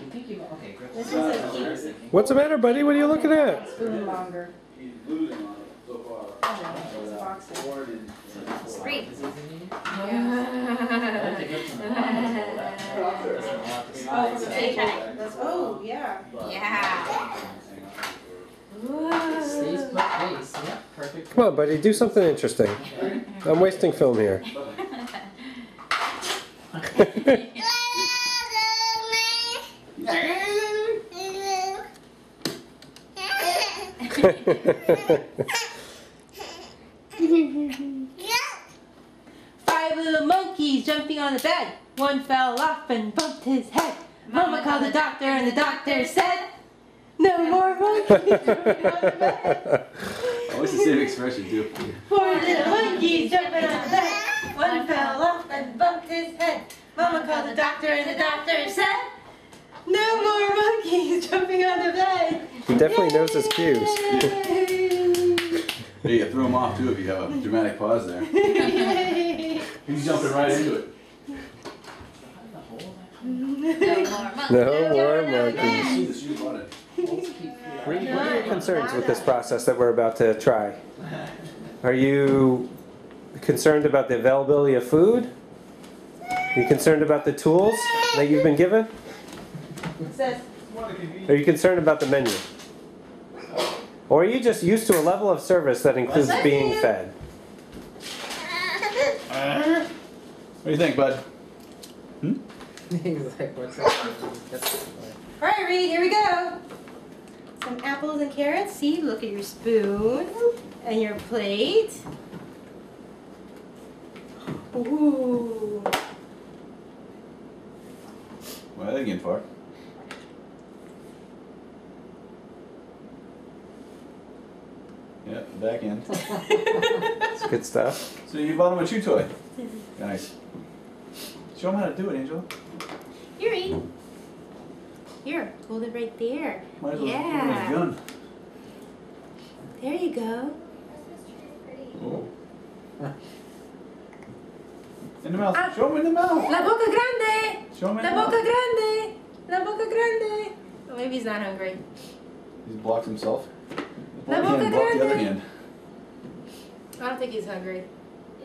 think you okay, grip. This one's a cute. What's the matter, buddy? What are you looking at? Spoon longer. He's losing on it so far. It's a boxer. Great. Oh, yeah. Yeah. Stays put base. Yeah, perfect. Come on, buddy. Do something interesting. I'm wasting film here. Five little monkeys jumping on the bed. One fell off and bumped his head. Mama called the doctor and the doctor said, "No more monkeys jumping on the bed." Always the same expression, too. Four little monkeys jumping on the bed. One fell off and bumped his head. Mama called the doctor and the doctor said, "No more monkeys jumping on the bed." He definitely knows his cues. Hey, you throw him off, too, if you have a dramatic pause there. He's jumping right into it. No more monkeys. See the shoe on it. What are your concerns with this process that we're about to try? Are you concerned about the availability of food? Are you concerned about the tools that you've been given? Are you concerned about the menu? Or are you just used to a level of service that includes being fed? What do you think, bud? He's like, what's that? Alright, Reed, here we go. Some apples and carrots. See, look at your spoon and your plate. Ooh. What are they again for? Yeah, back end. It's good stuff. So you bought him a chew toy. Nice. Show him how to do it, Angela. Here, Reed. Here, hold it right there. Might as well Yeah. use a gun. There you go. Oh. In the mouth. Show him in the mouth. La boca grande. Show him in La the boca mouth. grande. La boca grande. Oh, maybe he's not hungry. He's blocked himself. La One boca hand, block the other grande. hand. I don't think he's hungry.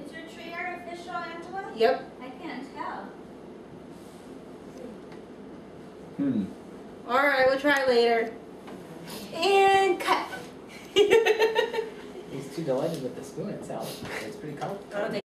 Is your tree artificial, Angela? Yep. I can't tell. All right, we'll try later. And cut. He's too delighted with the spoon itself. It's pretty colorful. I don't think